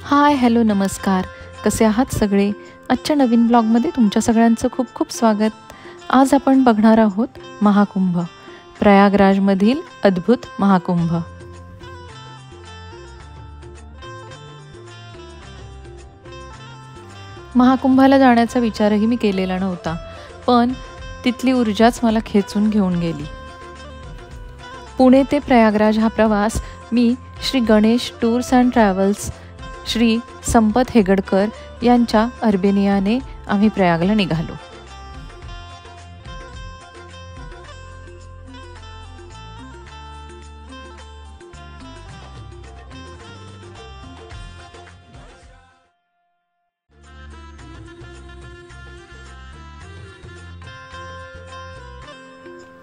Hi hello नमस्कार. कसे आहात सगळे? आजच्या नवीन ब्लॉगमध्ये तुमच्या सगळ्यांचं खूप खूप स्वागत. आज आपण बघणार आहोत महाकुंभ, प्रयागराजमधील अद्भुत महाकुंभ. महाकुंभाला जाण्याचा विचारही मी केलेला नव्हता, पण तिथली ऊर्जाच मला खेचून घेऊन गेली. पुणे ते प्रयागराज हा प्रवास मी Shri Ganesh tours and travels, Shri Sampat Hegadkar यांच्या अर्बेनियाने आम्ही प्रयागला निघालो.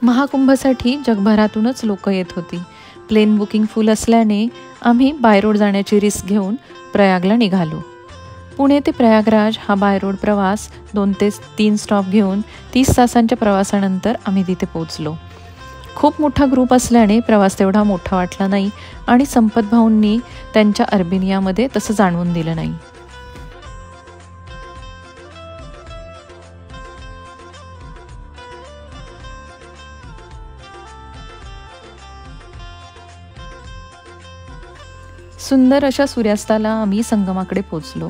महाकुंभसाठी जगभरातूनच लोक येत होती. प्लेन बुकिंग फुल असल्याने आम्ही बाय रोड जाण्याची रिस्क घेऊन प्रयागला निघालो. पुणे ते प्रयागराज हा बाय रोड प्रवास 2 ते 3 स्टॉप घेऊन 30 तासांच्या प्रवासानंतर आम्ही तिथे पोहोचलो. खूप मोठा ग्रुप असल्याने प्रवास तेवढा मोठा वाटला नाही आणि संपत भाऊंनी त्यांच्या अर्बेनियामध्ये तसं जाणवून दिलं नाही. सुंदर अशा सूर्यास्ताला आम्ही संगमाकडे पोचलो.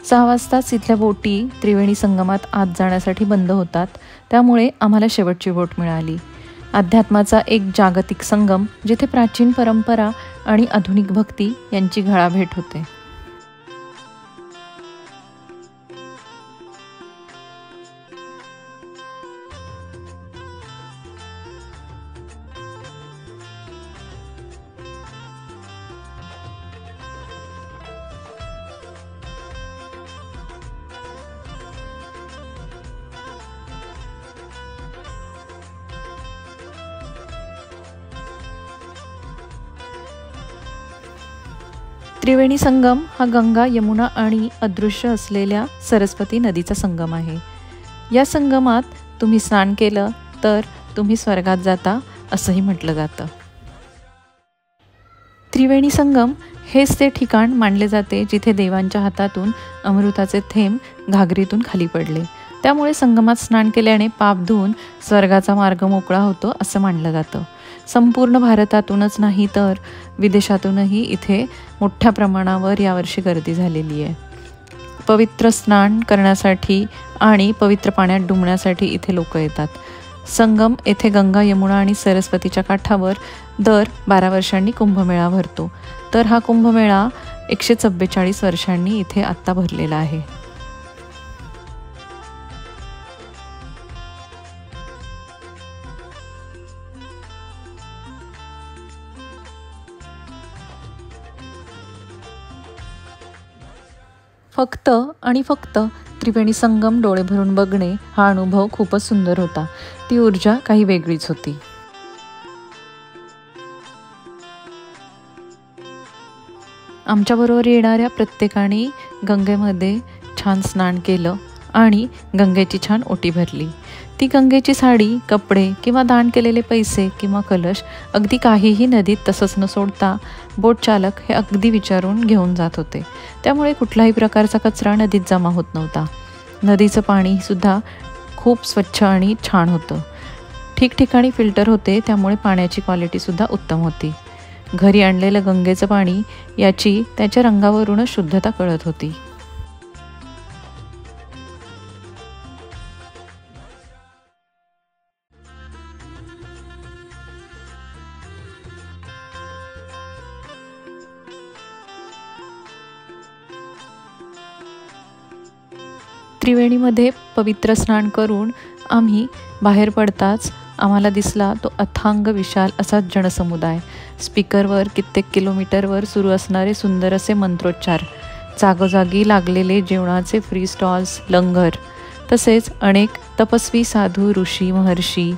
6 वाजताच इथल्या बोटी त्रिवेणी संगमात आत जाण्यासाठी बंद होतात, त्यामुळे आम्हाला शेवटची बोट मिळाली. अध्यात्माचा एक जागतिक संगम, जिथे प्राचीन परंपरा आणि आधुनिक भक्ती यांची घळाभेट होते. त्रिवेणी संगम हा गंगा, यमुना आणि अदृश्य असलेल्या सरस्वती नदीचा संगम आहे. या संगमात तुम्ही स्नान केलं तर तुम्ही स्वर्गात जाता असंही म्हटलं जातं. त्रिवेणी संगम हेच ते ठिकाण मानले जाते जिथे देवांच्या हातातून अमृताचे थेंब घागरीतून खाली पडले. त्यामुळे संगमात स्नान केल्याने पाप धुवून स्वर्गाचा मार्ग मोकळा होतो असं मानलं जातं. संपूर्ण भारतातूनच नाही तर विदेशातूनही इथे मोठ्या प्रमाणावर यावर्षी गर्दी झालेली आहे. पवित्र स्नान करण्यासाठी आणि पवित्र पाण्यात डुंबण्यासाठी इथे लोक येतात. संगम येथे गंगा, यमुना आणि सरस्वतीच्या काठावर दर 12 वर्षांनी कुंभमेळा भरतो. तर हा कुंभमेळा 144 वर्षांनी इथे आत्ता भरलेला आहे. फक्त आणि फक्त त्रिवेणी संगम डोळे भरून बघणे हा अनुभव खूपच सुंदर होता. ती ऊर्जा काही वेगळीच होती. आमच्याबरोबर येणाऱ्या प्रत्येकाने गंगेमध्ये छान स्नान केलं आणि गंगेची छान ओटी भरली. ती गंगेची साडी, कपडे किंवा दान केलेले पैसे किंवा कलश अगदी काहीही नदीत तसंच न सोडता बोट चालक हे अगदी विचारून घेऊन जात होते. त्यामुळे कुठल्याही प्रकारचा कचरा नदीत जमा होत नव्हता. नदीचं पाणीसुद्धा खूप स्वच्छ आणि छान होतं. ठिकठिकाणी फिल्टर होते, त्यामुळे पाण्याची क्वालिटीसुद्धा उत्तम होती. घरी आणलेलं गंगेचं पाणी याची त्याच्या रंगावरूनच शुद्धता कळत होती. त्रिवेणीमध्ये पवित्र स्नान करून आम्ही बाहेर पडताच आम्हाला दिसला तो अथांग विशाल असा जनसमुदाय. स्पीकरवर कित्येक किलोमीटरवर सुरू असणारे सुंदर असे मंत्रोच्चार, जागोजागी लागलेले जेवणाचे फ्री स्टॉल्स, लंगर, तसेच अनेक तपस्वी साधू, ऋषी, महर्षी,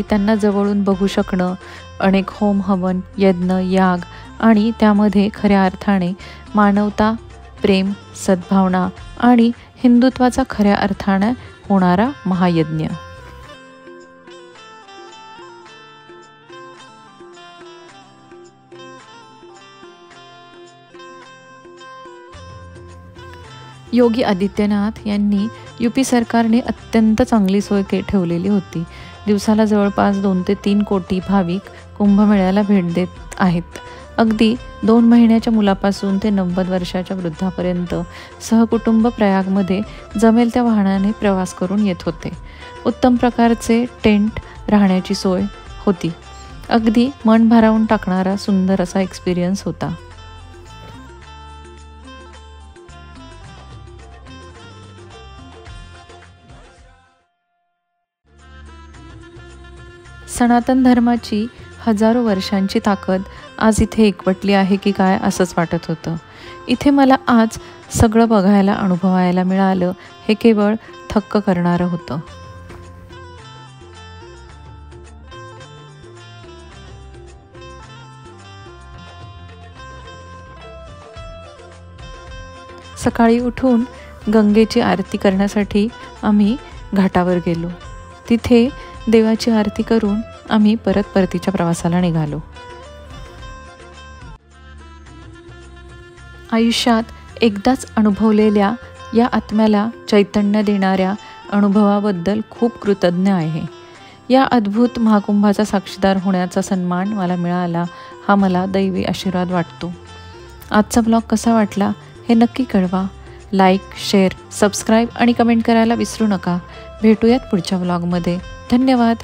त्यांना जवळून बघू शकणं, अनेक होम, हवन, यज्ञ, याग आणि त्यामध्ये खऱ्या अर्थाने मानवता, प्रेम, सद्भावना आणि हिंदुत्वाचा खऱ्या अर्थाने होणारा महायज्ञ. योगी आदित्यनाथ यांनी UP सरकारने अत्यंत चांगली सोय ठेवलेली होती. दिवसाला जवळपास 2 ते 3 कोटी भाविक कुंभमेळ्याला भेट देत आहेत. अगदी 2 महिन्याच्या मुलापासून ते 90 वर्षाच्या वृद्धापर्यंत सहकुटुंब प्रयागमध्ये जमेल त्या वाहनाने प्रवास करून येत होते. उत्तम प्रकारचे टेंट, राहण्याची सोय होती. अगदी मन भारावून टाकणारा सुंदर असा एक्सपिरियन्स होता. सनातन धर्माची हजारो वर्षांची ताकद आज इथे एकवटली आहे की काय असंच वाटत होतं. इथे मला आज सगळं बघायला, अनुभवायला मिळालं हे केवळ थक्क करणारं होतं. सकाळी उठून गंगेची आरती करण्यासाठी आम्ही घाटावर गेलो. तिथे देवाची आरती करून आम्ही परतीच्या प्रवासाला निघालो. आयुष्यात एकदाच अनुभवलेल्या या आत्म्याला चैतन्य देणाऱ्या अनुभवाबद्दल खूप कृतज्ञ आहे. या अद्भुत महाकुंभाचा साक्षीदार होण्याचा सन्मान मला मिळाला हा मला दैवी आशीर्वाद वाटतो. आजचा ब्लॉग कसा वाटला हे नक्की कळवा. लाईक, शेअर, सबस्क्राईब आणि कमेंट करायला विसरू नका. भेटूयात पुढच्या ब्लॉगमध्ये. धन्यवाद.